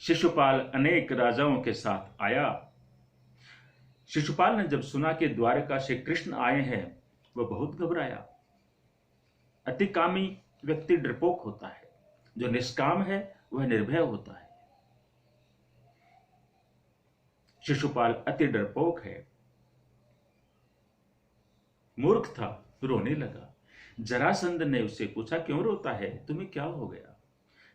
शिशुपाल अनेक राजाओं के साथ आया। शिशुपाल ने जब सुना कि द्वारका से कृष्ण आए हैं, वह बहुत घबराया। अतिकामी व्यक्ति डरपोक होता है, जो निष्काम है वह निर्भय होता है। शिशुपाल अति डरपोक है, मूर्ख था, रोने लगा। जरासंध ने उससे पूछा, क्यों रोता है, तुम्हें क्या हो गया?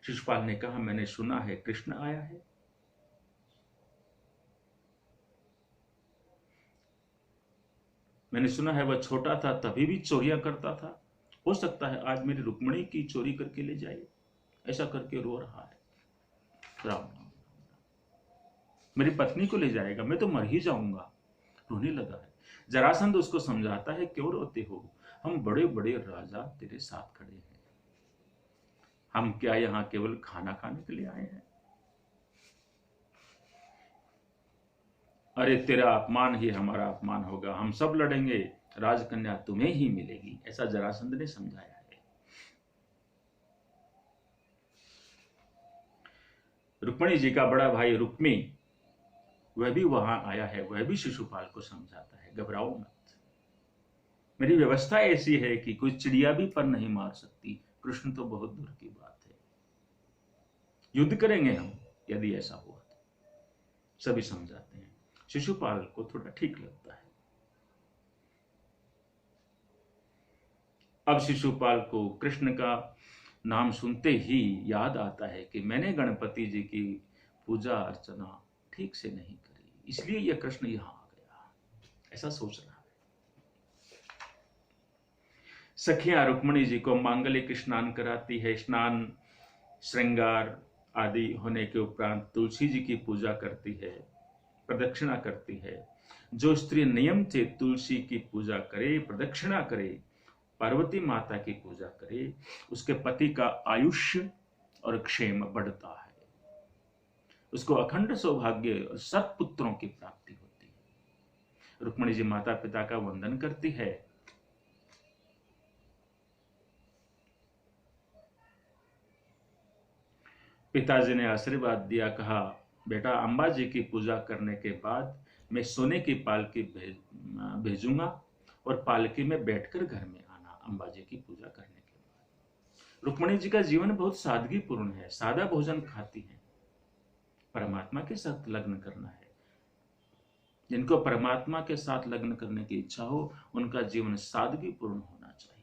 शिशुपाल ने कहा, मैंने सुना है कृष्ण आया है। मैंने सुना है वह छोटा था तभी भी चोरियां करता था। हो सकता है आज मेरी रुक्मिणी की चोरी करके ले जाए। ऐसा करके रो रहा है। राम, मेरी पत्नी को ले जाएगा, मैं तो मर ही जाऊंगा। रोने लगा है। जरासंध उसको समझाता है, क्यों रोते हो? हम बड़े बड़े राजा तेरे साथ खड़े हैं। हम क्या यहां केवल खाना खाने के लिए आए हैं? अरे तेरा अपमान ही हमारा अपमान होगा, हम सब लड़ेंगे, राजकन्या तुम्हें ही मिलेगी। ऐसा जरासंध ने समझाया है। रुक्मिणी जी का बड़ा भाई रुक्मी, वह भी वहां आया है। वह भी शिशुपाल को समझाता है, घबराओ मत, मेरी व्यवस्था ऐसी है कि कोई चिड़िया भी पर नहीं मार सकती। कृष्ण तो बहुत दूर की बात है। युद्ध करेंगे हम यदि ऐसा हुआ तो। सभी समझाते हैं। शिशुपाल को थोड़ा ठीक लगता है। अब शिशुपाल को कृष्ण का नाम सुनते ही याद आता है कि मैंने गणपति जी की पूजा अर्चना ठीक से नहीं करी, इसलिए यह कृष्ण यहां आ गया। ऐसा सोच रहा है। सखियां रुक्मिणी जी को मांगलिक स्नान कराती है। स्नान श्रृंगार आदि होने के उपरांत तुलसी जी की पूजा करती है, प्रदक्षिणा करती है। जो स्त्री नियम से तुलसी की पूजा करे, प्रदक्षिणा करे, पार्वती माता की पूजा करे, उसके पति का आयुष्य और क्षेम बढ़ता है। उसको अखंड सौभाग्य और सत्पुत्रों की प्राप्ति होती है। रुक्मिणी जी माता पिता का वंदन करती है। पिताजी ने आशीर्वाद दिया, कहा, बेटा अंबा जी की पूजा करने के बाद मैं सोने की पालकी भेजूंगा और पालकी में बैठकर घर में आना अंबा जी की पूजा करने के बाद। रुक्मिणी जी का जीवन बहुत सादगीपूर्ण है, सादा भोजन खाती हैं। परमात्मा के साथ लग्न करना है। जिनको परमात्मा के साथ लग्न करने की इच्छा हो, उनका जीवन सादगीपूर्ण होना चाहिए।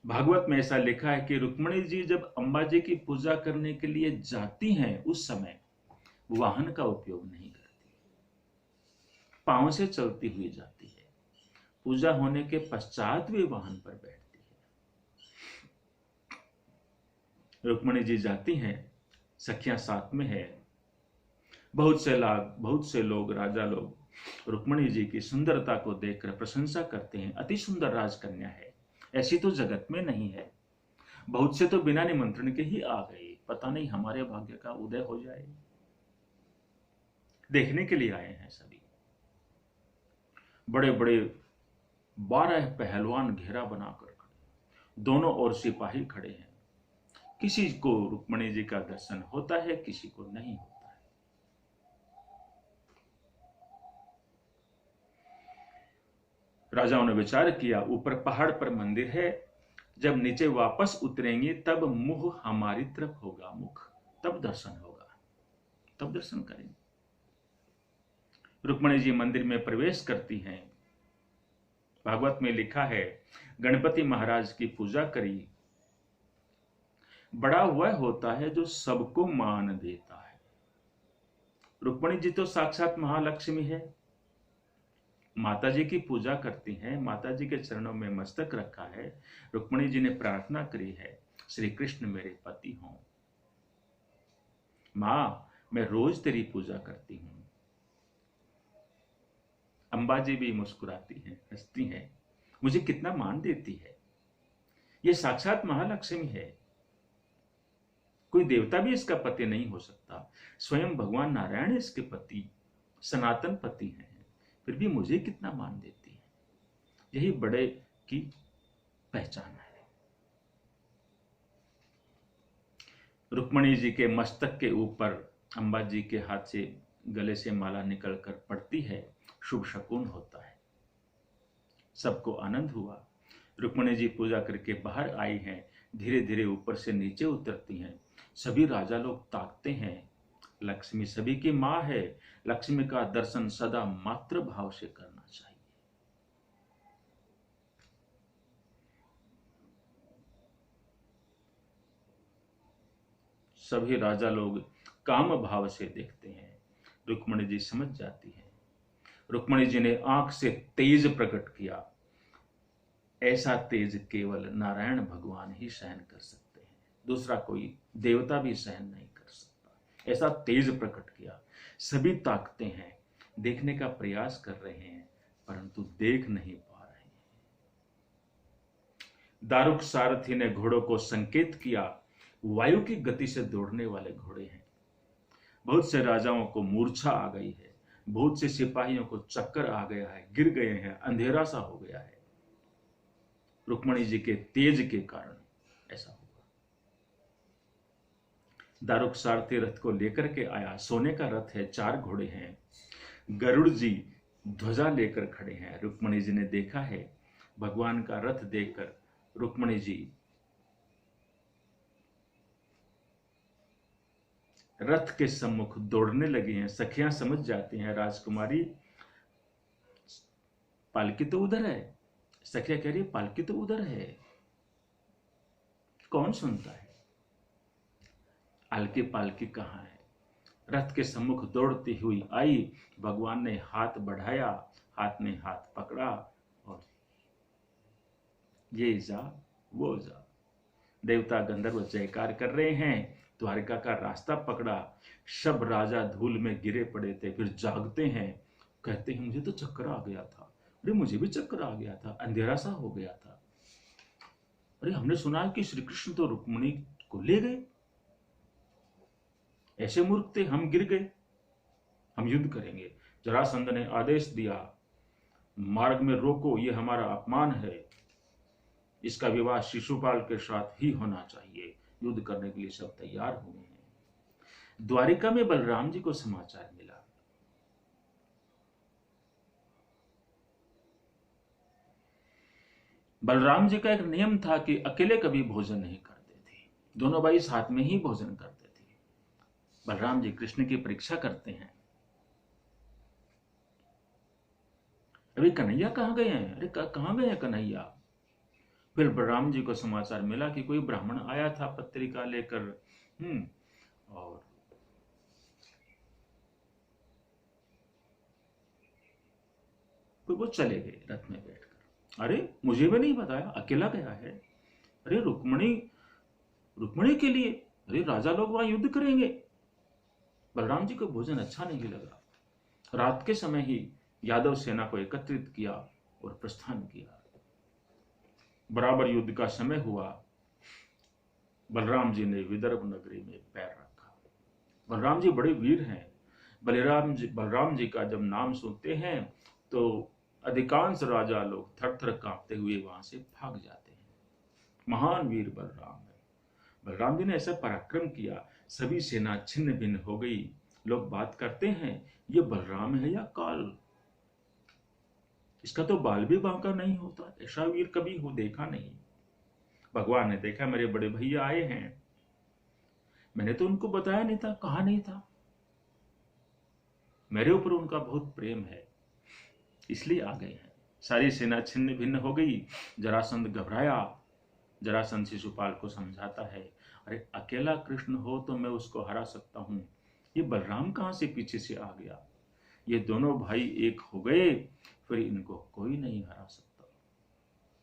भागवत में ऐसा लिखा है कि रुक्मिणी जी जब अंबा जी की पूजा करने के लिए जाती हैं, उस समय वाहन का उपयोग नहीं करती, पांव से चलती हुई जाती है। पूजा होने के पश्चात वे वाहन पर बैठती है। रुक्मिणी जी जाती हैं, सखियां साथ में है। बहुत से लोग, राजा लोग रुक्मिणी जी की सुंदरता को देखकर प्रशंसा करते हैं। अति सुंदर राजकन्या है, ऐसी तो जगत में नहीं है। बहुत से तो बिना निमंत्रण के ही आ गए, पता नहीं हमारे भाग्य का उदय हो जाए। देखने के लिए आए हैं सभी। बड़े बड़े 12 पहलवान घेरा बनाकर खड़े, दोनों ओर सिपाही खड़े हैं। किसी को रुक्मिणी जी का दर्शन होता है, किसी को नहीं होता है। राजाओं ने विचार किया, ऊपर पहाड़ पर मंदिर है, जब नीचे वापस उतरेंगे तब मुख हमारी तरफ होगा, मुख, तब दर्शन होगा, तब दर्शन करेंगे। रुक्मिणी जी मंदिर में प्रवेश करती हैं। भागवत में लिखा है, गणपति महाराज की पूजा करी। बड़ा वह होता है जो सबको मान देता है। रुक्मिणी जी तो साक्षात महालक्ष्मी है। माता जी की पूजा करती हैं, माता जी के चरणों में मस्तक रखा है। रुक्मिणी जी ने प्रार्थना करी है, श्री कृष्ण मेरे पति हों। मां, मैं रोज तेरी पूजा करती हूं। अंबा जी भी मुस्कुराती हैं, हंसती हैं, मुझे कितना मान देती है। यह साक्षात महालक्ष्मी है। कोई देवता भी इसका पति नहीं हो सकता। स्वयं भगवान नारायण इसके पति, सनातन पति हैं, फिर भी मुझे कितना मान देती है। यही बड़े की पहचान है। रुक्मणी जी के मस्तक के ऊपर अम्बा जी के हाथ से गले से माला निकलकर पड़ती है, शुभ शकुन होता है। सबको आनंद हुआ। रुक्मणी जी पूजा करके बाहर आई हैं, धीरे धीरे ऊपर से नीचे उतरती हैं। सभी राजा लोग ताकते हैं। लक्ष्मी सभी की मां है। लक्ष्मी का दर्शन सदा मातृ भाव से करना चाहिए। सभी राजा लोग काम भाव से देखते हैं। रुक्मणी जी समझ जाती है। रुक्मणी जी ने आंख से तेज प्रकट किया। ऐसा तेज केवल नारायण भगवान ही सहन कर सकते हैं, दूसरा कोई देवता भी सहन नहीं कर सकता। ऐसा तेज प्रकट किया। सभी ताकते हैं, देखने का प्रयास कर रहे हैं, परंतु देख नहीं पा रहे हैं। दारुक सारथी ने घोड़ों को संकेत किया। वायु की गति से दौड़ने वाले घोड़े हैं। बहुत से राजाओं को मूर्छा आ गई है, बहुत से सिपाहियों को चक्कर आ गया है, गिर गए हैं, अंधेरा सा हो गया है। रुक्मणी जी के तेज के कारण ऐसा हुआ। दारुक सारथी रथ को लेकर के आया। सोने का रथ है, 4 घोड़े हैं। गरुड़ जी ध्वजा लेकर खड़े हैं। रुक्मणी जी ने देखा है। भगवान का रथ देखकर रुक्मणी जी रथ के सम्मुख दौड़ने लगे हैं। सखियां समझ जाती हैं, राजकुमारी पालकी तो उधर है। सखिया कह रही पालकी तो उधर है, कौन सुनता है? अलकी पालकी कहां है? रथ के सम्मुख दौड़ती हुई आई। भगवान ने हाथ बढ़ाया, हाथ में हाथ पकड़ा और ये जा वो जा। देवता गंधर्व जयकार कर रहे हैं। द्वारिका का रास्ता पकड़ा। सब राजा धूल में गिरे पड़े थे, फिर जागते हैं। कहते हैं मुझे तो चक्कर आ गया था। अरे मुझे भी चक्कर आ गया था, अंधेरा सा हो गया था। अरे हमने सुना कि श्री कृष्ण तो रुक्मिणी को ले गए। ऐसे मूर्ख थे, हम गिर गए। हम युद्ध करेंगे। जरासंध ने आदेश दिया, मार्ग में रोको, ये हमारा अपमान है। इसका विवाह शिशुपाल के साथ ही होना चाहिए। युद्ध करने के लिए सब तैयार हुए हैं। द्वारिका में बलराम जी को समाचार मिला। बलराम जी का एक नियम था कि अकेले कभी भोजन नहीं करते थे, दोनों भाई साथ में ही भोजन करते थे। बलराम जी कृष्ण की परीक्षा करते हैं। अभी कन्हैया कहां गए हैं? अरे कहां गए हैं कन्हैया? फिर बलराम जी को समाचार मिला कि कोई ब्राह्मण आया था पत्रिका लेकर, और तो वो चले गए रथ में बैठकर। अरे मुझे भी नहीं बताया, अकेला गया है। अरे रुक्मिणी के लिए, अरे राजा लोग वहां युद्ध करेंगे। बलराम जी को भोजन अच्छा नहीं लगा। रात के समय ही यादव सेना को एकत्रित किया और प्रस्थान किया। बराबर युद्ध का समय हुआ। बलराम जी ने विदर्भ नगरी में पैर रखा। बलराम जी बड़े वीर हैं। बलराम जी का जब नाम सुनते हैं तो अधिकांश राजा लोग थर थर कांपते हुए वहां से भाग जाते हैं। महान वीर बलराम है। बलराम जी ने ऐसा पराक्रम किया, सभी सेना छिन्न भिन्न हो गई। लोग बात करते हैं, ये बलराम है या काल? इसका तो बाल भी बांका नहीं होता। ऐसा वीर कभी हो देखा नहीं। भगवान ने देखा मेरे बड़े भैया आए हैं, मैंने तो उनको बताया नहीं था, कहा नहीं था। मेरे ऊपर उनका बहुत प्रेम है, इसलिए आ गए हैं। सारी सेना छिन्न भिन्न हो गई। जरासंध घबराया। जरासंध शिशुपाल को समझाता है, अरे अकेला कृष्ण हो तो मैं उसको हरा सकता हूं, ये बलराम कहां से पीछे से आ गया? ये दोनों भाई एक हो गए, फिर इनको कोई नहीं हरा सकता।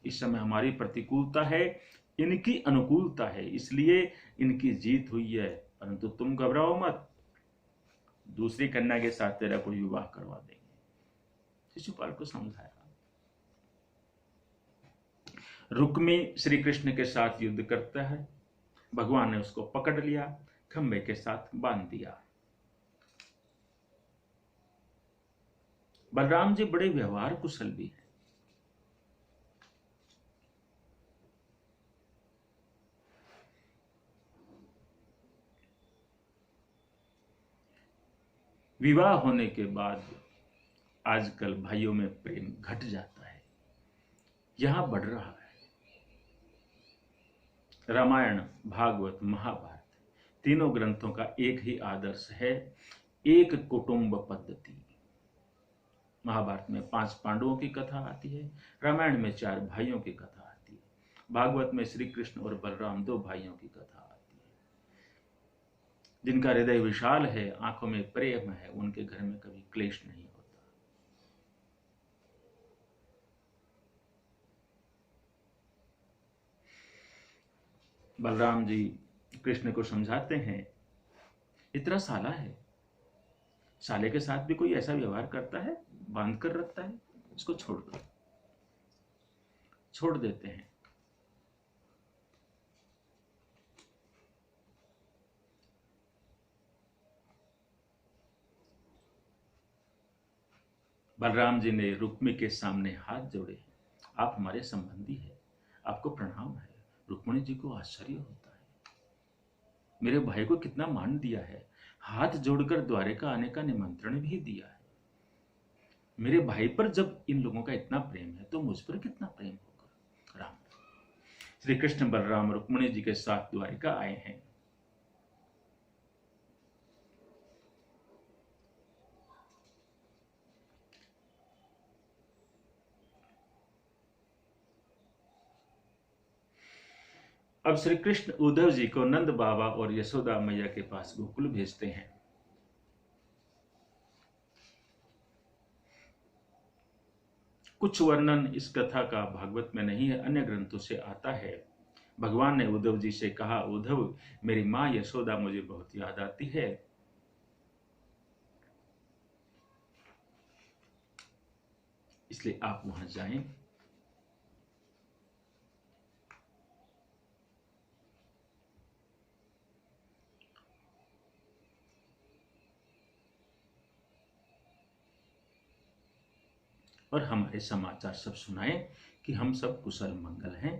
इस समय हमारी प्रतिकूलता है, इनकी अनुकूलता है, इसलिए इनकी जीत हुई है। परंतु तुम घबराओ मत, दूसरी कन्या के साथ तेरा कोई विवाह करवा देंगे। शिशुपाल को समझाया। रुक्मी श्री कृष्ण के साथ युद्ध करता है। भगवान ने उसको पकड़ लिया, खंबे के साथ बांध दिया। बलराम जी बड़े व्यवहार कुशल भी हैं। विवाह होने के बाद आजकल भाइयों में प्रेम घट जाता है, यहां बढ़ रहा है। रामायण, भागवत, महाभारत तीनों ग्रंथों का एक ही आदर्श है, एक कुटुंब पद्धति। महाभारत में 5 पांडवों की कथा आती है, रामायण में 4 भाइयों की कथा आती है, भागवत में श्री कृष्ण और बलराम 2 भाइयों की कथा आती है। जिनका हृदय विशाल है, आंखों में प्रेम है, उनके घर में कभी क्लेश नहीं होता। बलराम जी कृष्ण को समझाते हैं, इतना साला है, साले के साथ भी कोई ऐसा व्यवहार करता है, बांध कर रखता है, इसको छोड़ दो। छोड़ देते हैं। बलराम जी ने रुक्मी के सामने हाथ जोड़े, आप हमारे संबंधी हैं, आपको प्रणाम है। रुक्मिणी जी को आश्चर्य होता है, मेरे भाई को कितना मान दिया है, हाथ जोड़कर द्वारिका आने का निमंत्रण भी दिया है। मेरे भाई पर जब इन लोगों का इतना प्रेम है तो मुझ पर कितना प्रेम होगा। राम। श्री कृष्ण बलराम रुक्मिणी जी के साथ द्वारिका आए हैं। अब श्री कृष्ण उद्धव जी को नंद बाबा और यशोदा मैया के पास गोकुल भेजते हैं। कुछ वर्णन इस कथा का भागवत में नहीं है, अन्य ग्रंथों से आता है। भगवान ने उद्धव जी से कहा, उद्धव, मेरी मां यशोदा मुझे बहुत याद आती है, इसलिए आप वहां जाएं। और हमारे समाचार सब सुनाएं कि हम सब कुशल मंगल हैं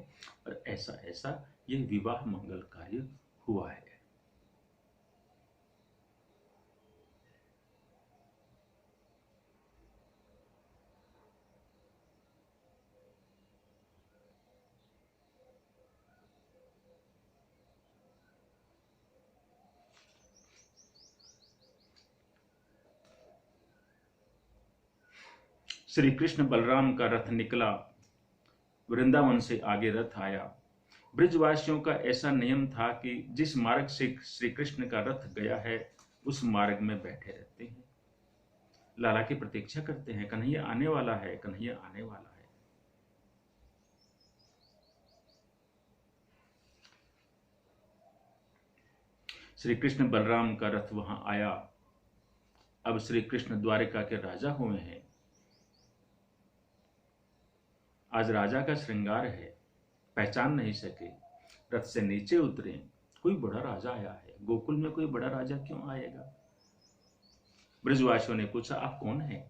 और ऐसा ऐसा ये विवाह मंगल कार्य हुआ है। श्री कृष्ण बलराम का रथ निकला, वृंदावन से आगे रथ आया। ब्रजवासियों का ऐसा नियम था कि जिस मार्ग से श्री कृष्ण का रथ गया है उस मार्ग में बैठे रहते हैं, लाला की प्रतीक्षा करते हैं, कन्हैया आने वाला है, कन्हैया आने वाला है। श्री कृष्ण बलराम का रथ वहां आया। अब श्री कृष्ण द्वारिका के राजा हुए हैं। आज राजा का श्रृंगार है, पहचान नहीं सके, रथ से नीचे उतरे, कोई बड़ा राजा आया है। गोकुल में कोई बड़ा राजा क्यों आएगा? ब्रजवासियों ने पूछा, आप कौन हैं?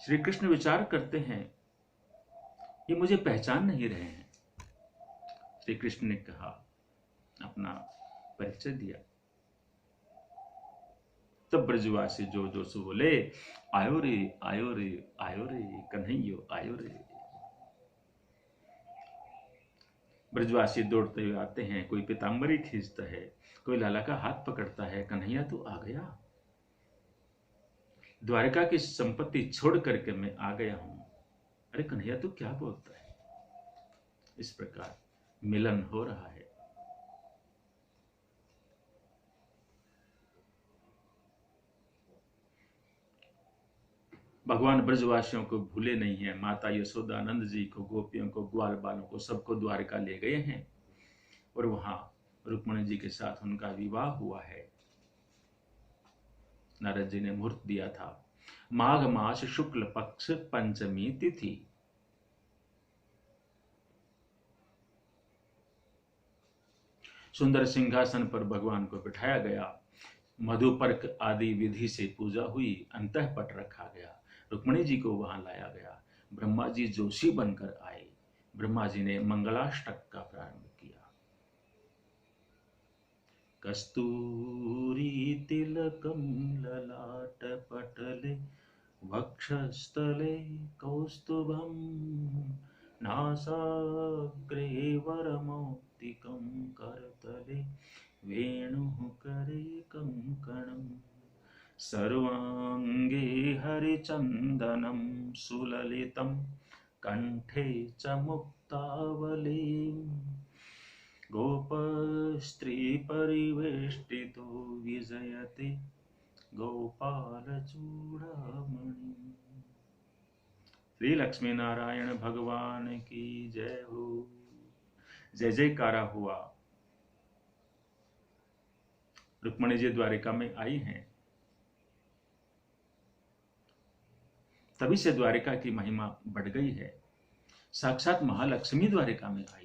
श्री कृष्ण विचार करते हैं, ये मुझे पहचान नहीं रहे हैं। श्री कृष्ण ने कहा, अपना परिचय दिया। तब ब्रजवासी जो जो से बोले, आयो रे आयो रे आयो रे कन्हैयो आयो रे। ब्रजवासी दौड़ते हुए आते हैं, कोई पीताम्बरी खींचता है, कोई लाला का हाथ पकड़ता है, कन्हैया तू आ गया, द्वारिका की संपत्ति छोड़ करके मैं आ गया हूं। अरे कन्हैया तू क्या बोलता है? इस प्रकार मिलन हो रहा है। भगवान ब्रजवासियों को भूले नहीं है। माता यशोदा नंद जी को, गोपियों को, ग्वाल बालों को, सबको द्वारिका ले गए हैं और वहां रुक्मिणी जी के साथ उनका विवाह हुआ है। नारद जी ने मुहूर्त दिया था, माघ मास शुक्ल पक्ष पंचमी तिथि। सुंदर सिंहासन पर भगवान को बिठाया गया, मधुपर्क आदि विधि से पूजा हुई, अंतःपट रखा गया, रुक्मिणी जी को वहां लाया गया। ब्रह्मा जी जोशी बनकर आए। ब्रह्मा जी ने मंगलाष्टक का प्रारंभ किया। कस्तूरी तिलकं ललाटपटले वक्षस्थले कौस्तुभं नासाग्रे वरमौक्तिकं करतले वेणुः करे कङ्कणम् सर्वाङ्गे हरिचन्दनं सुललितं कण्ठे च मुक्तावलीं गोपस्त्रीपरिवेष्टितो विजयते गोपालचूड़ामणि। श्री लक्ष्मी नारायण भगवान की जय हो। जय जयकारा हुआ। रुक्मिणी जी द्वारिका में आई हैं, तभी से द्वारिका की महिमा बढ़ गई है। साक्षात महालक्ष्मी द्वारिका में आई है।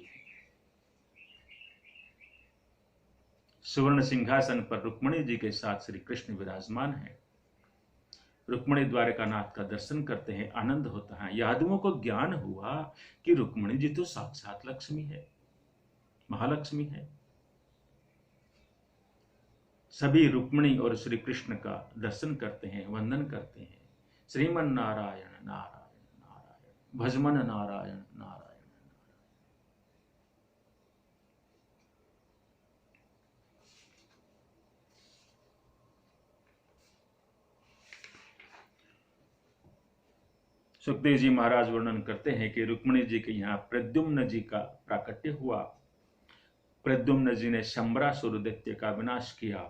सुवर्ण सिंहासन पर रुक्मिणी जी के साथ श्री कृष्ण विराजमान है। रुक्मिणी द्वारिका नाथ का दर्शन करते हैं, आनंद होता है। यादवों को ज्ञान हुआ कि रुक्मिणी जी तो साक्षात लक्ष्मी है, महालक्ष्मी है। सभी रुक्मिणी और श्री कृष्ण का दर्शन करते हैं, वंदन करते हैं। श्रीमन नारायण नारायण नारायण, भजमन नारायण नारायण। सुखदेव जी महाराज वर्णन करते हैं कि रुक्मिणी जी के यहाँ प्रद्युम्न जी का प्राकट्य हुआ। प्रद्युम्न जी ने शंबरासुर दैत्य का विनाश किया।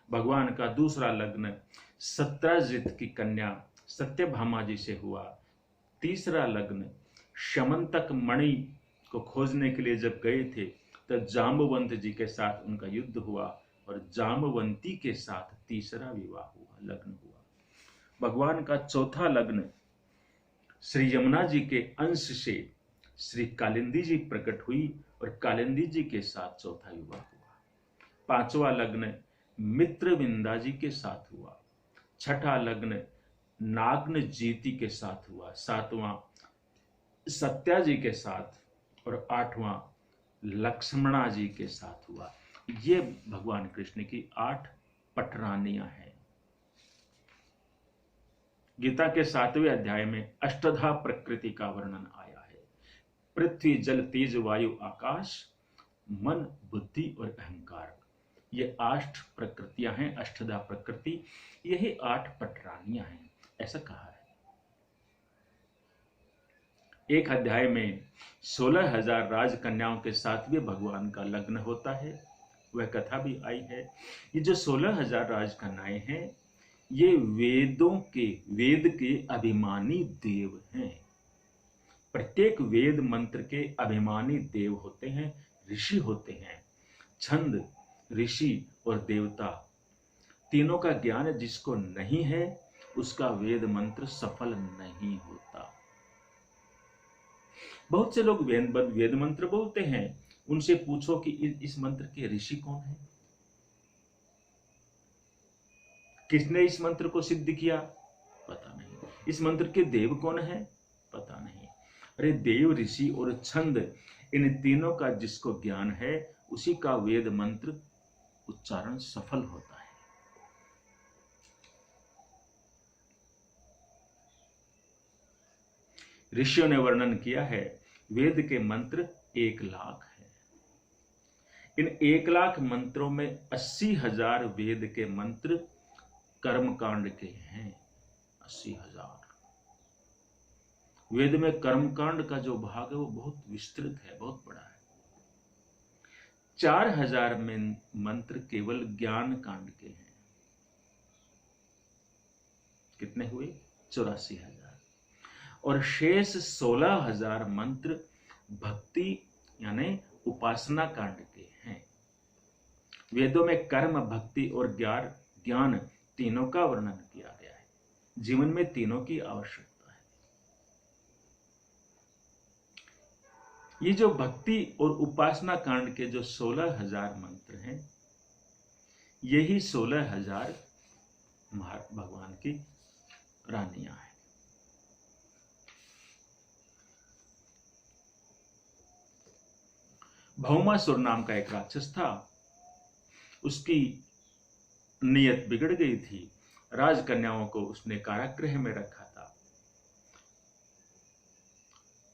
भगवान का दूसरा लग्न सत्राजित की कन्या सत्यभामा जी से हुआ। तीसरा लग्न शमंतक मणि को खोजने के लिए जब गए थे तो जाम्बवंत जी के साथ उनका युद्ध हुआ और जाम्बवंती के साथ तीसरा विवाह हुआ, लग्न हुआ। भगवान का चौथा लग्न श्री यमुना जी के अंश से श्री कालिंदी जी प्रकट हुई और कालिंदी जी के साथ चौथा विवाह हुआ। पांचवा लग्न मित्रविंदा जी के साथ हुआ। छठा लग्न नाग्न जीती के साथ हुआ। सातवां सत्या जी के साथ और आठवां लक्ष्मणा जी के साथ हुआ। ये भगवान कृष्ण की 8 पटरानियां हैं। गीता के 7वें अध्याय में अष्टधा प्रकृति का वर्णन आया है। पृथ्वी जल तेज वायु आकाश मन बुद्धि और अहंकार, ये 8 प्रकृतियां हैं, अष्टधा प्रकृति। यही 8 पटरानियां हैं, ऐसा कहा है। एक अध्याय में 16,000 राजकन्याओं के साथ भी भगवान का लग्न होता है, वह कथा भी आई है। ये जो 16,000 राजकन्याएं हैं, ये वेद के अभिमानी देव हैं। प्रत्येक वेद मंत्र के अभिमानी देव होते हैं, ऋषि होते हैं। छंद, ऋषि और देवता तीनों का ज्ञान जिसको नहीं है, उसका वेद मंत्र सफल नहीं होता। बहुत से लोग वेद मंत्र बोलते हैं, उनसे पूछो कि इस मंत्र के ऋषि कौन है, किसने इस मंत्र को सिद्ध किया, पता नहीं। इस मंत्र के देव कौन है, पता नहीं। अरे देव, ऋषि और छंद, इन तीनों का जिसको ज्ञान है, उसी का वेद मंत्र उच्चारण सफल होता है। ऋषियों ने वर्णन किया है, वेद के मंत्र 1 लाख है। इन 1 लाख मंत्रों में 80,000 वेद के मंत्र कर्मकांड के हैं। 80,000 वेद में कर्मकांड का जो भाग है वो बहुत विस्तृत है, बहुत बड़ा है। 4,000 में मंत्र केवल ज्ञान कांड के हैं। कितने हुए? 84,000। और शेष 16,000 मंत्र भक्ति यानी उपासना कांड के हैं। वेदों में कर्म, भक्ति और ज्ञान तीनों का वर्णन किया गया है। जीवन में तीनों की आवश्यकता है। ये जो भक्ति और उपासना कांड के जो 16,000 मंत्र हैं, यही 16,000 भगवान की रानियां हैं। भौमासुर नाम का एक राक्षस था। उसकी नीयत बिगड़ गई थी। राजकन्याओं को उसने कारागृह में रखा था।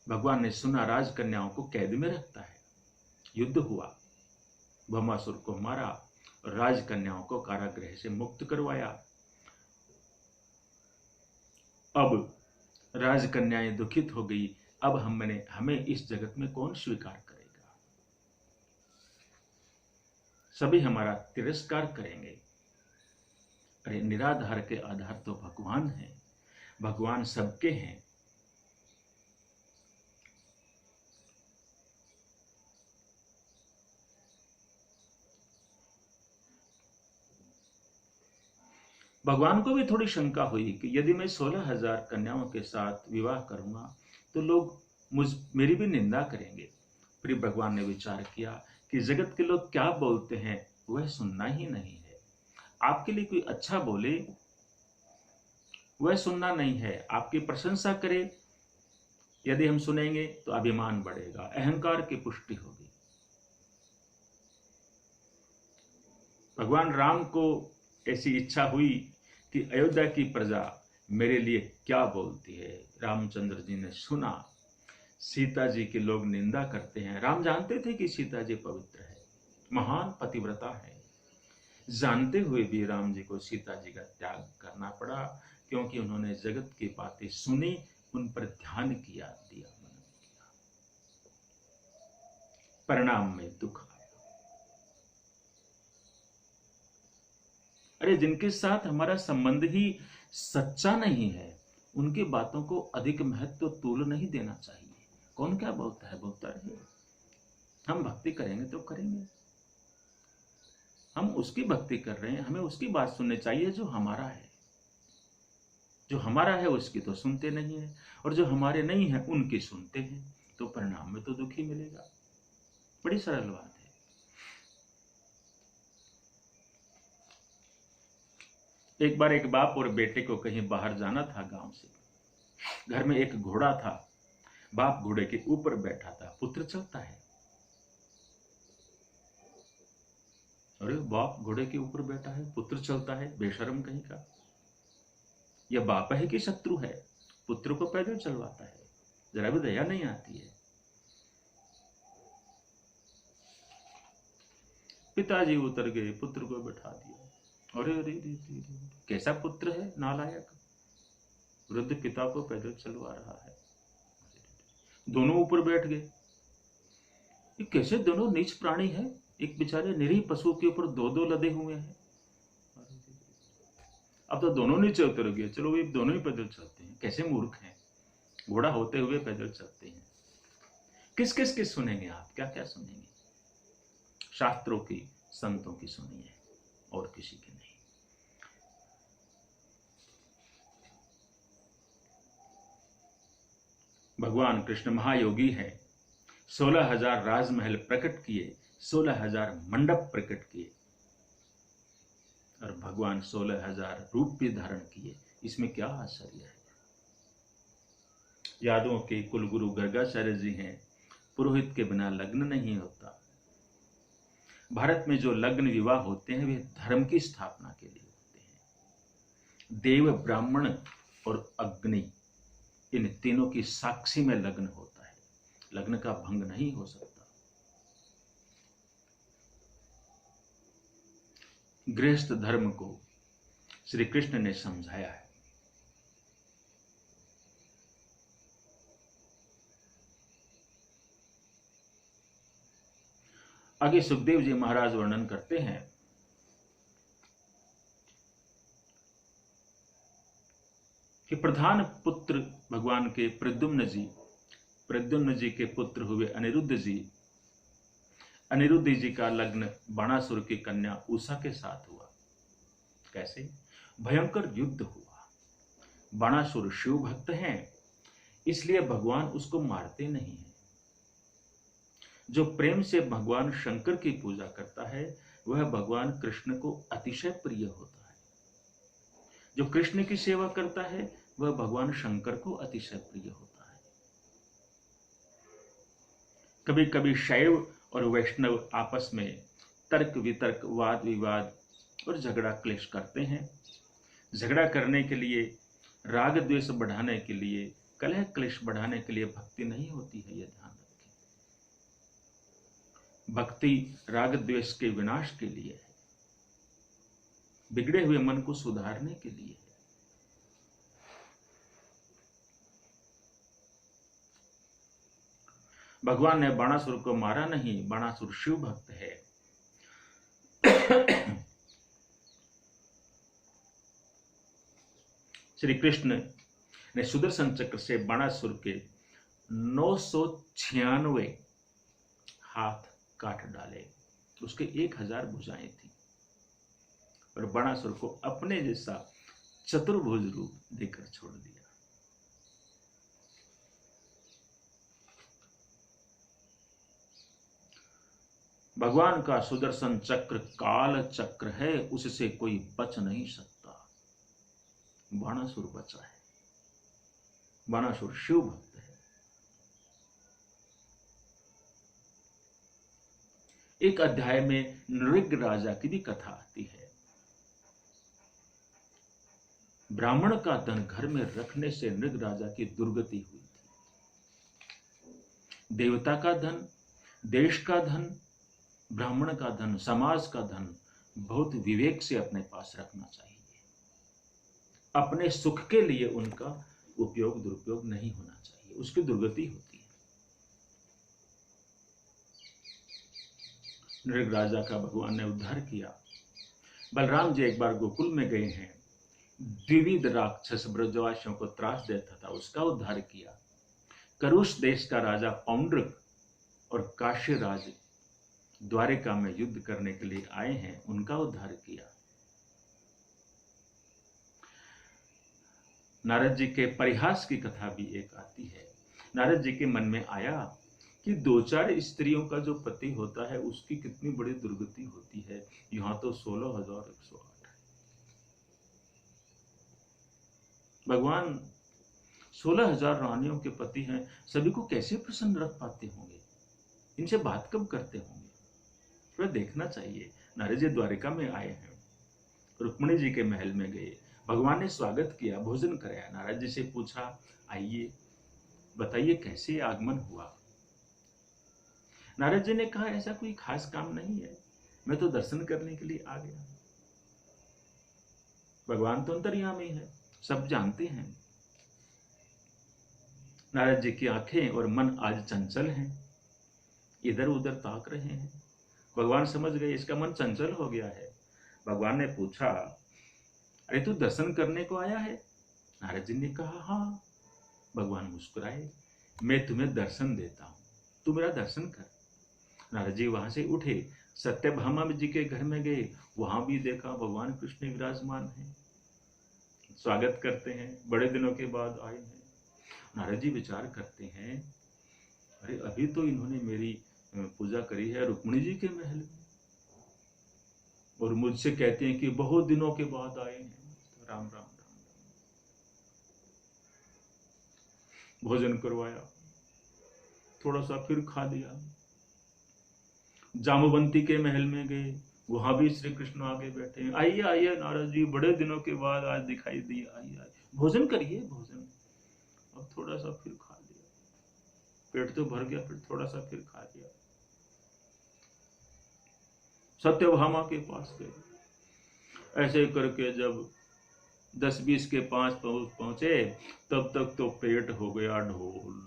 भगवान ने सुना राजकन्याओं को कैद में रखता है। युद्ध हुआ, भस्मासुर को मारा और राजकन्याओं को कारागृह से मुक्त करवाया। अब राजकन्याएं दुखित हो गई। अब हमें इस जगत में कौन स्वीकार करेगा? सभी हमारा तिरस्कार करेंगे। अरे निराधार के आधार तो भगवान है, भगवान सबके हैं। भगवान को भी थोड़ी शंका हुई कि यदि मैं 16,000 कन्याओं के साथ विवाह करूंगा तो लोग मेरी भी निंदा करेंगे। फिर भगवान ने विचार किया कि जगत के लोग क्या बोलते हैं वह सुनना ही नहीं है। आपके लिए कोई अच्छा बोले वह सुनना नहीं है। आपकी प्रशंसा करे, यदि हम सुनेंगे तो अभिमान बढ़ेगा, अहंकार की पुष्टि होगी। भगवान राम को ऐसी इच्छा हुई कि अयोध्या की प्रजा मेरे लिए क्या बोलती है। रामचंद्र जी ने सुना सीता जी के लोग निंदा करते हैं। राम जानते थे कि सीता जी पवित्र है, महान पतिव्रता है। जानते हुए भी राम जी को सीता जी का त्याग करना पड़ा, क्योंकि उन्होंने जगत की बातें सुनी, उन पर ध्यान किया, दिया, मनन किया। परिणाम में दुख आया। अरे जिनके साथ हमारा संबंध ही सच्चा नहीं है, उनकी बातों को अधिक महत्व तूल नहीं देना चाहिए। कौन क्या बोलता है बोलता रहे, हम भक्ति करेंगे तो करेंगे। हम उसकी भक्ति कर रहे हैं, हमें उसकी बात सुननी चाहिए जो हमारा है। जो हमारा है उसकी तो सुनते नहीं है, और जो हमारे नहीं है उनकी सुनते हैं, तो परिणाम में तो दुख ही मिलेगा। बड़ी सरल बात है। एक बार एक बाप और बेटे को कहीं बाहर जाना था गांव से। घर में एक घोड़ा था। बाप घोड़े के ऊपर बैठा था, पुत्र चलता है। अरे बाप घोड़े के ऊपर बैठा है, पुत्र चलता है, बेशर्म कहीं का। यह बाप है कि शत्रु है? पुत्र को पैदल चलवाता है, जरा भी दया नहीं आती है। पिताजी उतर गए, पुत्र को बैठा दिया। अरे अरे कैसा पुत्र है, नालायक। वृद्ध पिता को पैदल चलवा रहा है। दोनों ऊपर बैठ गए। ये कैसे दोनों नीच प्राणी है? एक बेचारे निरीह पशु के ऊपर दो दो लदे हुए हैं। अब तो दोनों नीचे उतर गए, चलो वे दोनों ही पैदल चलते हैं। कैसे मूर्ख हैं, घोड़ा होते हुए पैदल चलते हैं। किस किस की सुनेंगे आप? क्या क्या सुनेंगे? शास्त्रों की, संतों की सुनिए, और किसी की नहीं। भगवान कृष्ण महायोगी है। 16,000 राजमहल प्रकट किए, 16,000 मंडप प्रकट किए, और भगवान 16,000 रूप भी धारण किए। इसमें क्या आश्चर्य है? यादवों के कुलगुरु गर्गाचार्य जी हैं, पुरोहित के बिना लग्न नहीं होता। भारत में जो लग्न विवाह होते हैं वे धर्म की स्थापना के लिए होते हैं। देव, ब्राह्मण और अग्नि, इन तीनों की साक्षी में लग्न होता है। लग्न का भंग नहीं हो सकता। गृहस्थ धर्म को श्री कृष्ण ने समझाया है। आगे सुखदेव जी महाराज वर्णन करते हैं कि प्रधान पुत्र भगवान के प्रद्युम्न जी के पुत्र हुए अनिरुद्ध जी। अनिरुद्ध जी का लग्न बाणासुर की कन्या उषा के साथ हुआ। कैसे? भयंकर युद्ध हुआ। बाणासुर शिव भक्त हैं, इसलिए भगवान उसको मारते नहीं हैं। जो प्रेम से भगवान शंकर की पूजा करता है वह भगवान कृष्ण को अतिशय प्रिय होता है। जो कृष्ण की सेवा करता है वह भगवान शंकर को अतिशय प्रिय होता है। कभी कभी शैव और वैष्णव आपस में तर्क वितर्क, वाद विवाद और झगड़ा क्लेश करते हैं। झगड़ा करने के लिए, राग द्वेष बढ़ाने के लिए, कलह क्लेश बढ़ाने के लिए भक्ति नहीं होती है, यह ध्यान रखें। भक्ति राग द्वेष के विनाश के लिए है, बिगड़े हुए मन को सुधारने के लिए है। भगवान ने बाणासुर को मारा नहीं, बाणासुर शिव भक्त है। श्री कृष्ण ने सुदर्शन चक्र से बाणासुर के 996 हाथ काट डाले। उसके 1000 भुजाएं थी और बाणासुर को अपने जैसा चतुर्भुज रूप देकर छोड़ दिया। भगवान का सुदर्शन चक्र काल चक्र है, उससे कोई बच नहीं सकता। बाणासुर बचा है। बाणासुर शिव भक्त है। एक अध्याय में नृग राजा की भी कथा आती है। ब्राह्मण का धन घर में रखने से नृग राजा की दुर्गति हुई थी। देवता का धन, देश का धन, ब्राह्मण का धन, समाज का धन बहुत विवेक से अपने पास रखना चाहिए। अपने सुख के लिए उनका उपयोग दुरुपयोग नहीं होना चाहिए, उसकी दुर्गति होती है। नृग राजा का भगवान ने उद्धार किया। बलराम जी एक बार गोकुल में गए हैं, द्विविध राक्षस ब्रजवासियों को त्रास देता था, उसका उद्धार किया। करुष देश का राजा पौंड्रक और काशी राज द्वारिका में युद्ध करने के लिए आए हैं, उनका उद्धार किया। नारद जी के परिहास की कथा भी एक आती है। नारद जी के मन में आया कि 2-4 स्त्रियों का जो पति होता है उसकी कितनी बड़ी दुर्गति होती है। यहां तो 16,108 है। भगवान 16,000 रानियों के पति हैं, सभी को कैसे प्रसन्न रख पाते होंगे? इनसे बात कब करते होंगे? थोड़ा देखना चाहिए। नारद जी द्वारिका में आए हैं, रुक्मिणी जी के महल में गए, भगवान ने स्वागत किया, भोजन कराया। नारद जी से पूछा, आइए बताइए कैसे आगमन हुआ? नारद जी ने कहा, ऐसा कोई खास काम नहीं है, मैं तो दर्शन करने के लिए आ गया। भगवान तो अंतर्यामी है, सब जानते हैं। नारद जी की आंखें और मन आज चंचल हैं, इधर उधर ताक रहे हैं। भगवान समझ गए इसका मन चंचल हो गया है। भगवान ने पूछा, अरे तू दर्शन करने को आया है? नारद जी ने कहा, हाँ। भगवान मुस्कुराए, मैं तुम्हें दर्शन देता हूं, तू मेरा दर्शन कर। नारद जी वहां से उठे, सत्यभामा जी के घर में गए, वहां भी देखा भगवान कृष्ण विराजमान हैं, स्वागत करते हैं, बड़े दिनों के बाद आए हैं। नारद जी विचार करते हैं, अरे अभी तो इन्होंने मेरी पूजा करी है रुक्मिणी जी के महल में, और मुझसे कहते हैं कि बहुत दिनों के बाद आए हैं। राम राम राम राम। भोजन करवाया, थोड़ा सा फिर खा लिया। जामवंती के महल में गए, वहां भी श्री कृष्ण आगे बैठे हैं, आइए आइए नारद जी, बड़े दिनों के बाद आज दिखाई दिए, आइए आइए भोजन करिए भोजन। अब थोड़ा सा फिर खा लिया, पेट तो भर गया, फिर थोड़ा सा फिर खा लिया। सत्यभामा के पास गए, ऐसे करके जब 10-20 के 5 पहुंचे, तब तक तो पेट हो गया ढोल।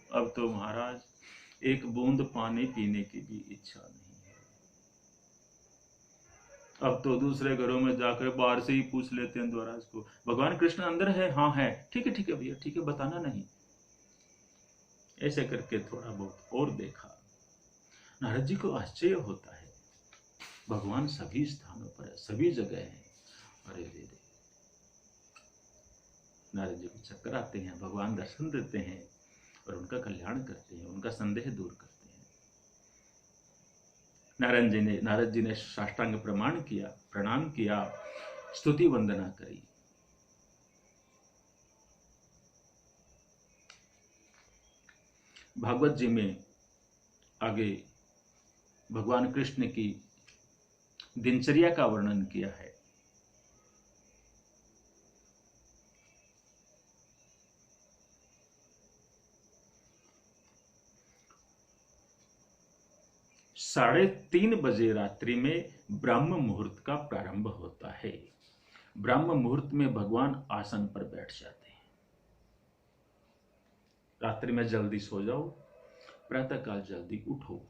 अब तो महाराज एक बूंद पानी पीने की भी इच्छा नहीं है। अब तो दूसरे घरों में जाकर बाहर से ही पूछ लेते हैं द्वाराज को, भगवान कृष्ण अंदर है? हाँ है। ठीक है भैया, ठीक है, बताना नहीं। ऐसे करके थोड़ा बहुत और देखा। नारद जी को आश्चर्य होता है, भगवान सभी स्थानों पर है, सभी जगह है। अरे रे, नारद जी को चक्कर आते हैं, भगवान दर्शन देते हैं और उनका कल्याण करते हैं, उनका संदेह दूर करते हैं। नारद जी ने साष्टांग प्रणाम किया, स्तुति वंदना करी। भागवत जी में आगे भगवान कृष्ण की दिनचर्या का वर्णन किया है। साढ़े 3 बजे रात्रि में ब्रह्म मुहूर्त का प्रारंभ होता है। ब्रह्म मुहूर्त में भगवान आसन पर बैठ जाते हैं। रात्रि में जल्दी सो जाओ, प्रातःकाल जल्दी उठो।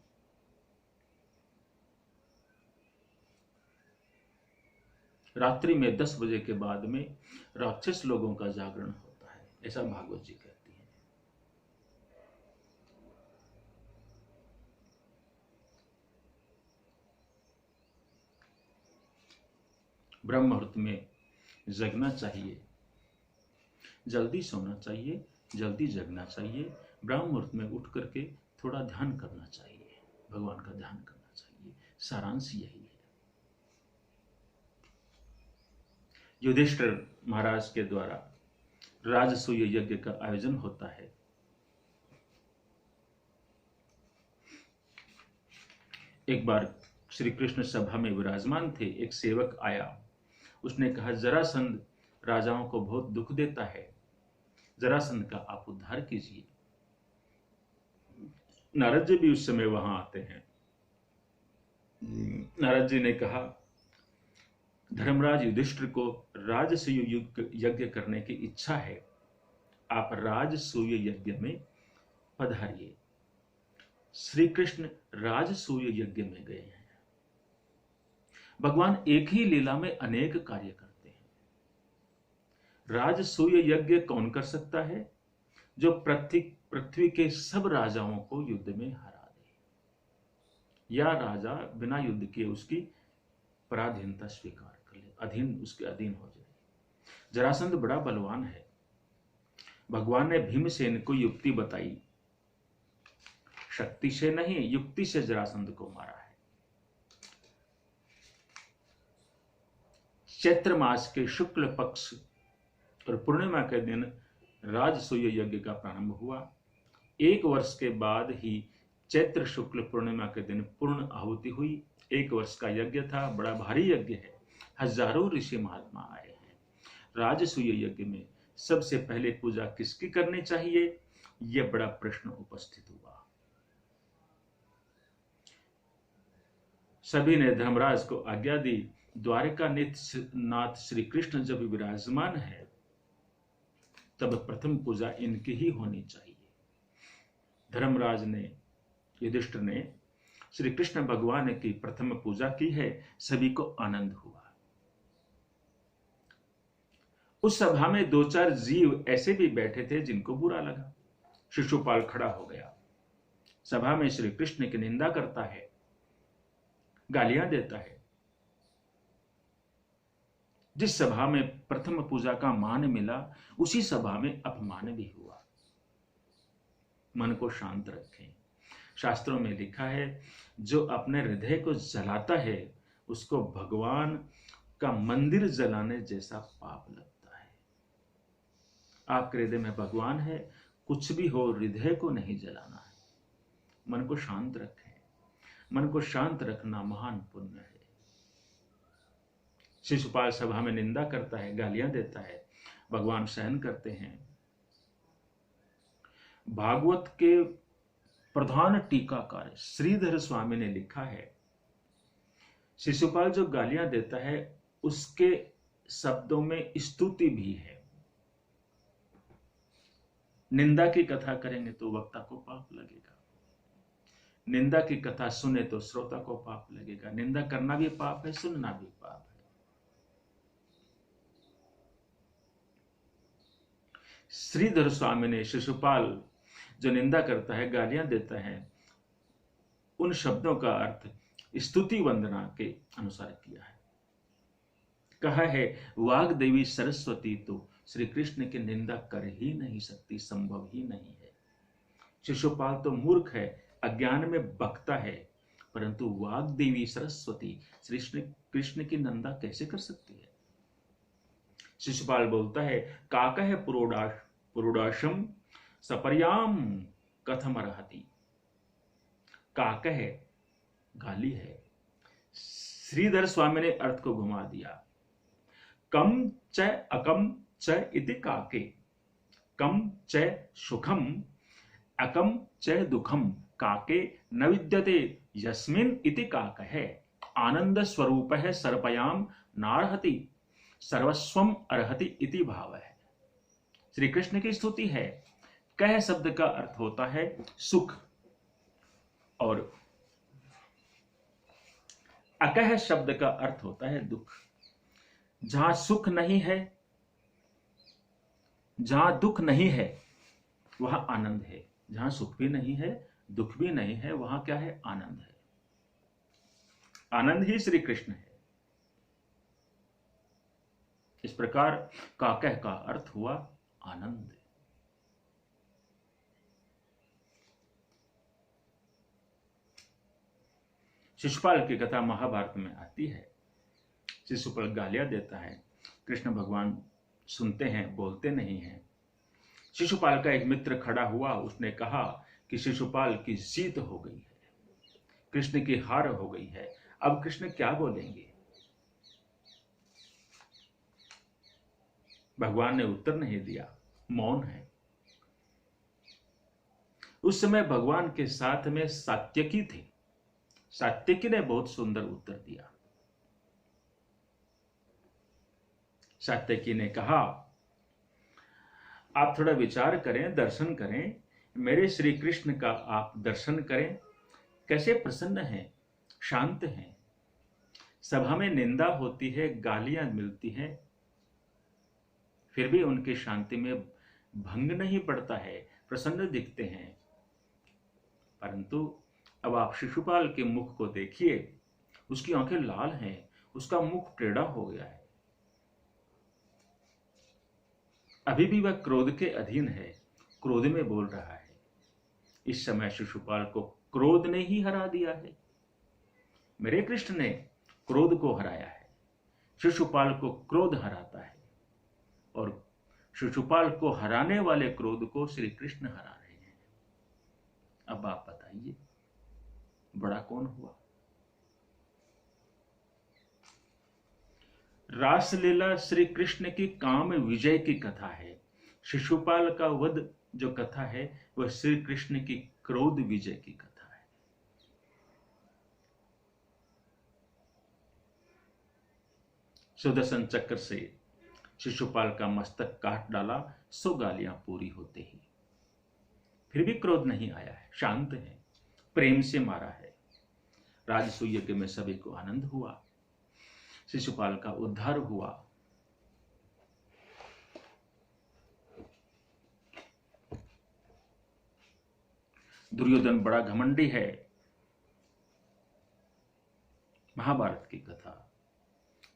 रात्रि में 10 बजे के बाद में राक्षस लोगों का जागरण होता है, ऐसा भागवत जी कहती है। ब्रह्म मुहूर्त में जगना चाहिए, जल्दी सोना चाहिए, जल्दी जगना चाहिए। ब्रह्म मुहूर्त में उठ करके थोड़ा ध्यान करना चाहिए, भगवान का ध्यान करना चाहिए। सारांश यही है। युधिष्ठिर महाराज के द्वारा राजसूय यज्ञ का आयोजन होता है। एक बार श्री कृष्ण सभा में विराजमान थे। एक सेवक आया, उसने कहा, जरासंध राजाओं को बहुत दुख देता है, जरासंध का आप उद्धार कीजिए। नारद जी भी उस समय वहां आते हैं। नारद जी ने कहा, धर्मराज युधिष्ठिर को राजसूय यज्ञ करने की इच्छा है, आप राजसूय यज्ञ में पधारिए। श्री कृष्ण राजसूय यज्ञ में गए हैं। भगवान एक ही लीला में अनेक कार्य करते हैं। राजसूय यज्ञ कौन कर सकता है? जो पृथ्वी के सब राजाओं को युद्ध में हरा दे, या राजा बिना युद्ध किए उसकी पराधीनता स्वीकार कर ले, उसके अधीन हो जाए। जरासंध बड़ा बलवान है। भगवान ने भीमसेन को युक्ति बताई, शक्ति से नहीं, युक्ति से जरासंध को मारा है। चैत्र मास के शुक्ल पक्ष और पूर्णिमा के दिन राजसूय यज्ञ का प्रारंभ हुआ। 1 वर्ष के बाद ही चैत्र शुक्ल पूर्णिमा के दिन पूर्ण आहुति हुई। 1 वर्ष का यज्ञ था, बड़ा भारी यज्ञ है। हजारों ऋषि महात्मा आए हैं। राजसूय यज्ञ में सबसे पहले पूजा किसकी करनी चाहिए, यह बड़ा प्रश्न उपस्थित हुआ। सभी ने धर्मराज को आज्ञा दी। द्वारिका नाथ श्री कृष्ण जब विराजमान है, तब प्रथम पूजा इनकी ही होनी चाहिए। धर्मराज ने, युधिष्ठिर ने श्री कृष्ण भगवान की प्रथम पूजा की है। सभी को आनंद हुआ। उस सभा में 2-4 जीव ऐसे भी बैठे थे जिनको बुरा लगा। शिशुपाल खड़ा हो गया, सभा में श्री कृष्ण की निंदा करता है, गालियां देता है। जिस सभा में प्रथम पूजा का मान मिला, उसी सभा में अपमान भी हुआ। मन को शांत रखें। शास्त्रों में लिखा है, जो अपने हृदय को जलाता है उसको भगवान का मंदिर जलाने जैसा पाप लगता है। आपके हृदय में भगवान है, कुछ भी हो हृदय को नहीं जलाना है। मन को शांत रखें। मन को शांत रखना महान पुण्य है। शिशुपाल सभा में निंदा करता है, गालियां देता है, भगवान सहन करते हैं। भागवत के प्रधान टीकाकार श्रीधर स्वामी ने लिखा है, शिशुपाल जो गालियां देता है उसके शब्दों में स्तुति भी है। निंदा की कथा करेंगे तो वक्ता को पाप लगेगा, निंदा की कथा सुने तो श्रोता को पाप लगेगा। निंदा करना भी पाप है, सुनना भी पाप है। श्रीधर स्वामी ने शिशुपाल जो निंदा करता है, गालियां देता है, उन शब्दों का अर्थ स्तुति वंदना के अनुसार किया है। कहा है, वाग देवी सरस्वती तो श्री कृष्ण की निंदा कर ही नहीं सकती, संभव ही नहीं है। शिशुपाल तो मूर्ख है, अज्ञान में बकता है, परंतु वाग देवी सरस्वती श्री कृष्ण की निंदा कैसे कर सकती है? शिशुपाल बोलता है, काकः पुरोडाशम सपर्याम कथम अर्हति। काकः गाली है, श्रीधर स्वामी ने अर्थ को घुमा दिया। कम च अकम च इति काके, कम च सुखम अकम च दुखम काके न विद्यते यस्मिन इति काक है। आनंद स्वरूप है सर्पयाम नारहति सर्वस्वम अर्हति इति भाव है। श्री कृष्ण की स्तुति है। कह शब्द का अर्थ होता है सुख, और अकह शब्द का अर्थ होता है दुख। जहां सुख नहीं है, जहां दुख नहीं है, वहां आनंद है। जहां सुख भी नहीं है, दुख भी नहीं है, वहां क्या है? आनंद है। आनंद ही श्री कृष्ण है। इस प्रकार काकह का अर्थ हुआ आनंद। शिशुपाल की कथा महाभारत में आती है। शिशुपाल गालियां देता है, कृष्ण भगवान सुनते हैं, बोलते नहीं हैं। शिशुपाल का एक मित्र खड़ा हुआ, उसने कहा कि शिशुपाल की जीत हो गई है, कृष्ण की हार हो गई है, अब कृष्ण क्या बोलेंगे? भगवान ने उत्तर नहीं दिया, मौन है। उस समय भगवान के साथ में सात्यकी थे। सात्यकी ने बहुत सुंदर उत्तर दिया। सात्यकी ने कहा, आप थोड़ा विचार करें, दर्शन करें, मेरे श्री कृष्ण का आप दर्शन करें, कैसे प्रसन्न हैं, शांत हैं। सभा में निंदा होती है, गालियां मिलती हैं, फिर भी उनकी शांति में भंग नहीं पड़ता है, प्रसन्न दिखते हैं। परंतु अब आप शिशुपाल के मुख को देखिए, उसकी आंखें लाल हैं, उसका मुख टेढ़ा हो गया है। अभी भी वह क्रोध के अधीन है, क्रोध में बोल रहा है। इस समय शिशुपाल को क्रोध ने ही हरा दिया है। मेरे कृष्ण ने क्रोध को हराया है। शिशुपाल को क्रोध हराता है, और शिशुपाल को हराने वाले क्रोध को श्री कृष्ण हरा रहे हैं। अब आप बताइए, बड़ा कौन हुआ? रासलीला श्री कृष्ण की काम विजय की कथा है। शिशुपाल का वध जो कथा है, वह श्री कृष्ण की क्रोध विजय की कथा है। सुदर्शन चक्र से शिशुपाल का मस्तक काट डाला, 100 गालियां पूरी होते ही। फिर भी क्रोध नहीं आया है, शांत है, प्रेम से मारा है। राजसूय यज्ञ में सभी को आनंद हुआ, शिशुपाल का उद्धार हुआ। दुर्योधन बड़ा घमंडी है। महाभारत की कथा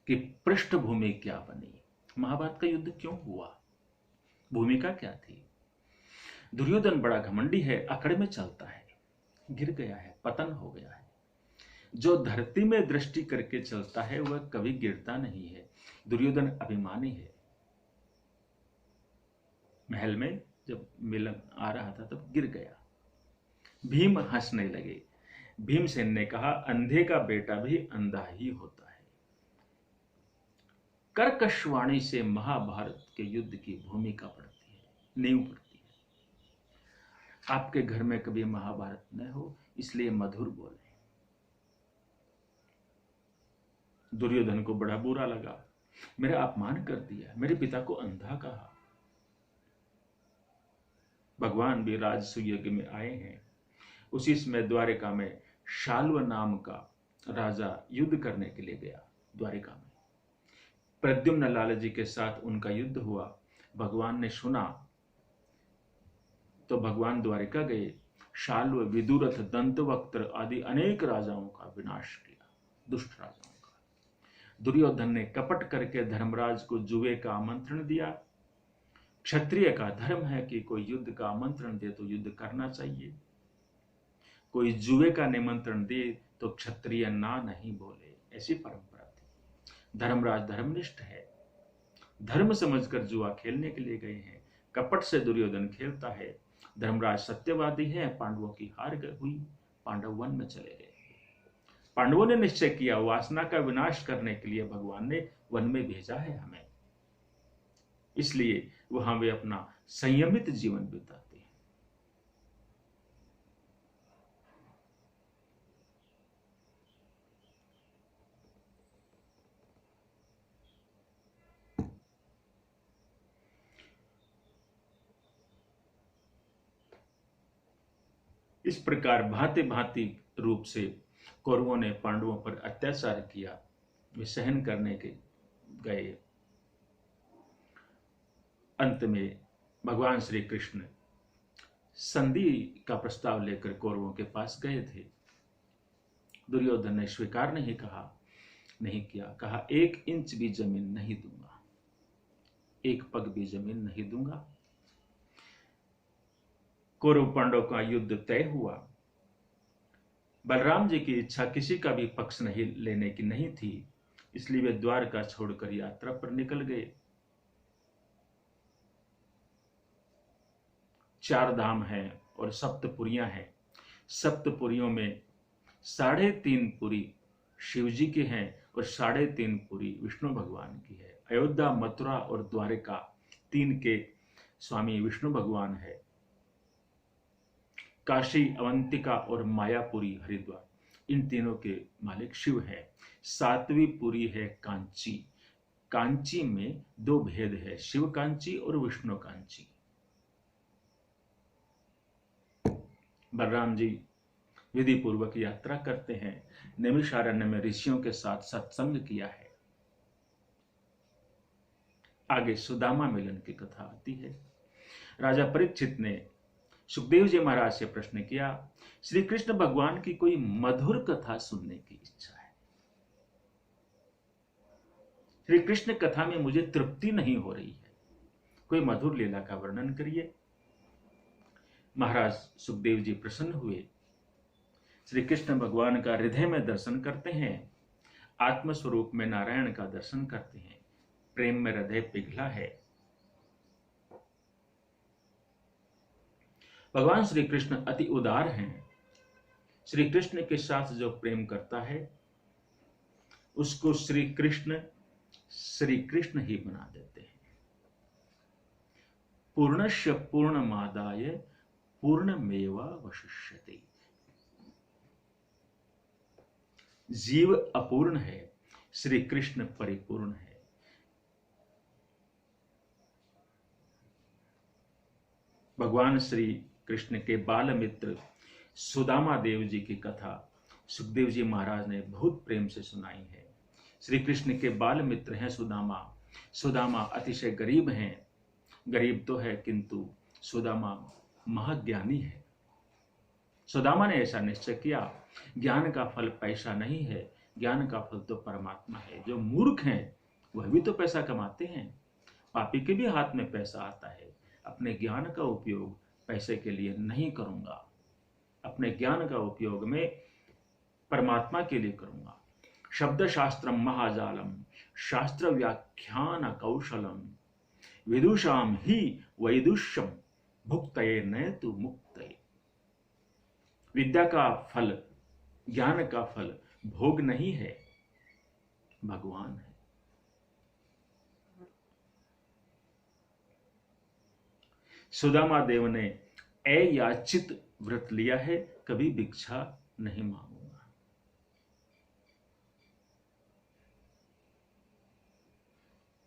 की पृष्ठभूमि क्या बनी? महाभारत का युद्ध क्यों हुआ? भूमिका क्या थी? दुर्योधन बड़ा घमंडी है, अकड़ में चलता है, गिर गया है, पतन हो गया है। जो धरती में दृष्टि करके चलता है वह कभी गिरता नहीं है। दुर्योधन अभिमानी है। महल में जब मिलन आ रहा था तब गिर गया। भीम हंसने लगे। भीमसेन ने कहा, अंधे का बेटा भी अंधा ही होता है। कर्कशवाणी से महाभारत के युद्ध की भूमिका पड़ती है, नींव पड़ती है। आपके घर में कभी महाभारत न हो, इसलिए मधुर बोले। दुर्योधन को बड़ा बुरा लगा, मेरा अपमान कर दिया, मेरे पिता को अंधा कहा। भगवान भी राजसूय यज्ञ में आए हैं। उसी समय द्वारिका में शाल्व नाम का राजा युद्ध करने के लिए गया। द्वारिका में प्रद्युम्न लाल जी के साथ उनका युद्ध हुआ। भगवान ने सुना तो भगवान द्वारिका गए। शाल्व, विदुरथ, दंतवक्त्र आदि अनेक राजाओं का विनाश किया, दुष्ट राजाओं का। दुर्योधन ने कपट करके धर्मराज को जुए का आमंत्रण दिया। क्षत्रिय का धर्म है कि कोई युद्ध का आमंत्रण दे तो युद्ध करना चाहिए, कोई जुए का निमंत्रण दे तो क्षत्रिय ना नहीं बोले, ऐसी परंपरा थी। धर्मराज धर्मनिष्ठ है, धर्म समझकर जुआ खेलने के लिए गए हैं। कपट से दुर्योधन खेलता है। धर्मराज सत्यवादी है, पांडवों की हार हुई, पांडव वन में चले गए। पांडवों ने निश्चय किया, वासना का विनाश करने के लिए भगवान ने वन में भेजा है हमें, इसलिए वहां वे अपना संयमित जीवन बिताते हैं। इस प्रकार भांति भांति रूप से कौरवों ने पांडवों पर अत्याचार किया, वे सहन करने के गए। अंत में भगवान श्री कृष्ण संधि का प्रस्ताव लेकर कौरवों के पास गए थे। दुर्योधन ने स्वीकार नहीं किया, कहा 1 इंच भी जमीन नहीं दूंगा, 1 पग भी जमीन नहीं दूंगा। कौरव पांडव का युद्ध तय हुआ। बलराम जी की इच्छा किसी का भी पक्ष नहीं लेने की नहीं थी, इसलिए वे द्वारका छोड़कर यात्रा पर निकल गए। 4 धाम हैं और 7 पुरियां हैं। 7 पुरियों में 3.5 पुरी शिव जी के हैं और 3.5 पुरी विष्णु भगवान की है। अयोध्या, मथुरा और द्वारका 3 के स्वामी विष्णु भगवान है। काशी, अवंतिका और मायापुरी, हरिद्वार, इन तीनों के मालिक शिव है। 7वीं पुरी है कांची। कांची में 2 भेद है, शिव कांची और विष्णु कांची। बलराम जी विधि पूर्वक यात्रा करते हैं। नैमिषारण्य में ऋषियों के साथ सत्संग किया है। आगे सुदामा मिलन की कथा आती है। राजा परीक्षित ने सुखदेव जी महाराज से प्रश्न किया, श्री कृष्ण भगवान की कोई मधुर कथा सुनने की इच्छा है। श्री कृष्ण कथा में मुझे तृप्ति नहीं हो रही है, कोई मधुर लीला का वर्णन करिए। महाराज सुखदेव जी प्रसन्न हुए। श्री कृष्ण भगवान का हृदय में दर्शन करते हैं, आत्मस्वरूप में नारायण का दर्शन करते हैं। प्रेम में हृदय पिघला है। भगवान श्री कृष्ण अति उदार हैं। श्री कृष्ण के साथ जो प्रेम करता है उसको श्री कृष्ण ही बना देते हैं। पूर्णस्य पूर्णमादाय पूर्णमेवावशिष्यते। जीव अपूर्ण है, श्री कृष्ण परिपूर्ण है। भगवान श्री कृष्ण के बाल मित्र सुदामा देव जी की कथा सुखदेव जी महाराज ने बहुत प्रेम से सुनाई है। श्री कृष्ण के बाल मित्र हैं सुदामा। सुदामा अतिशय गरीब हैं। गरीब तो है किंतु सुदामा महाज्ञानी है। सुदामा ने ऐसा निश्चय किया, ज्ञान का फल पैसा नहीं है, ज्ञान का फल तो परमात्मा है। जो मूर्ख हैं वह भी तो पैसा कमाते हैं, पापी के भी हाथ में पैसा आता है। अपने ज्ञान का उपयोग पैसे के लिए नहीं करूंगा, अपने ज्ञान का उपयोग में परमात्मा के लिए करूंगा। शब्द शास्त्रम महाजालम शास्त्र व्याख्यान कौशलम विदुषाम ही वैदुष्यम भुक्तये न तु मुक्तये। विद्या का फल, ज्ञान का फल भोग नहीं है, भगवान है। सुदामा देव ने अयाचित व्रत लिया है, कभी भिक्षा नहीं मांगूंगा।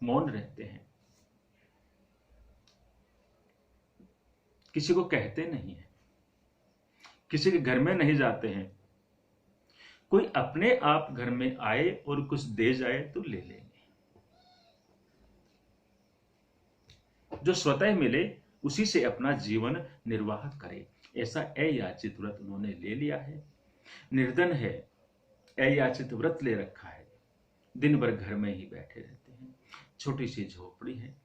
मौन रहते हैं, किसी को कहते नहीं है, किसी के घर में नहीं जाते हैं। कोई अपने आप घर में आए और कुछ दे जाए तो ले लेंगे। जो स्वतः मिले उसी से अपना जीवन निर्वाह करे, ऐसा अयाचित व्रत उन्होंने ले लिया है। निर्धन है, अयाचित व्रत ले रखा है, दिन भर घर में ही बैठे रहते हैं। छोटी सी झोपड़ी है,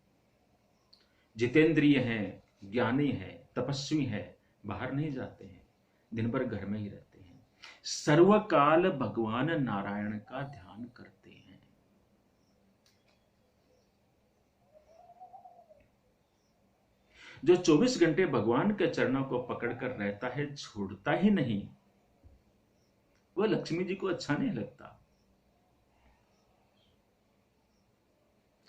जितेंद्रिय हैं, ज्ञानी है, तपस्वी है, बाहर नहीं जाते हैं, दिन भर घर में ही रहते हैं। सर्वकाल भगवान नारायण का ध्यान करते हैं। जो 24 घंटे भगवान के चरणों को पकड़कर रहता है, छोड़ता ही नहीं, वह लक्ष्मी जी को अच्छा नहीं लगता।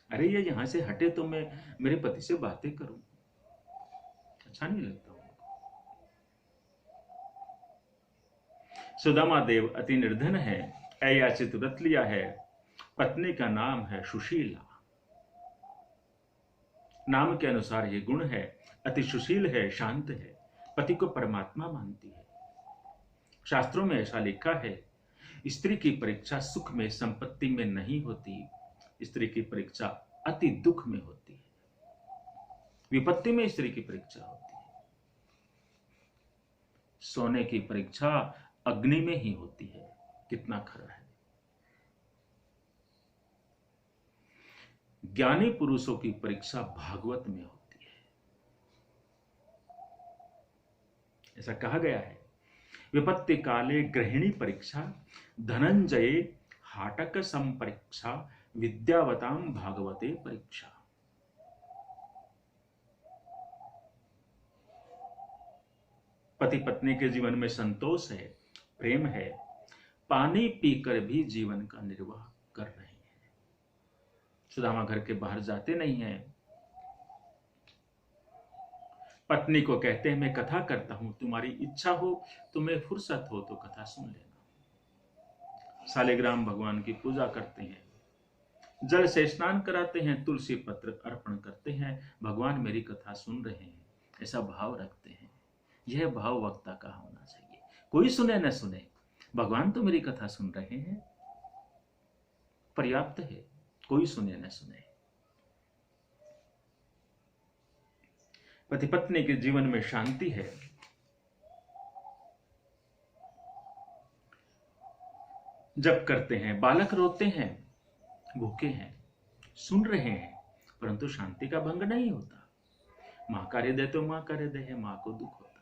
अरे ये यहां से हटे तो मैं मेरे पति से बातें करूं, अच्छा नहीं लगता उनको। सुदामा देव अति निर्धन है, अयाचित व्रत लिया है, पत्नी का नाम है सुशीला। नाम के अनुसार ये गुण है, अति सुशील है, शांत है, पति को परमात्मा मानती है। शास्त्रों में ऐसा लिखा है, स्त्री की परीक्षा सुख में संपत्ति में नहीं होती, स्त्री की परीक्षा अति दुख में होती है, विपत्ति में स्त्री की परीक्षा होती है। सोने की परीक्षा अग्नि में ही होती है। कितना खरा है। ज्ञानी पुरुषों की परीक्षा भागवत में होती है। ऐसा कहा गया है, विपत्ति काले गृहिणी परीक्षा, धनंजय हाटक संपरीक्षा, विद्यावताम भागवते परीक्षा। पति पत्नी के जीवन में संतोष है, प्रेम है, पानी पीकर भी जीवन का निर्वाह कर रहे हैं। सुदामा घर के बाहर जाते नहीं हैं। पत्नी को कहते हैं, मैं कथा करता हूं, तुम्हारी इच्छा हो, तुम्हें फुर्सत हो तो कथा सुन लेना। सालिग्राम भगवान की पूजा करते हैं, जल से स्नान कराते हैं, तुलसी पत्र अर्पण करते हैं, भगवान मेरी कथा सुन रहे हैं, ऐसा भाव रखते हैं। यह भाव वक्ता का होना चाहिए। कोई सुने न सुने, भगवान तो मेरी कथा सुन रहे हैं, पर्याप्त है, कोई सुने न सुने। पति पत्नी के जीवन में शांति है। जब करते हैं, बालक रोते हैं, भूखे हैं, सुन रहे हैं, परंतु शांति का भंग नहीं होता। मां का हृदय तो मां का हृदय है, मां को दुख होता है।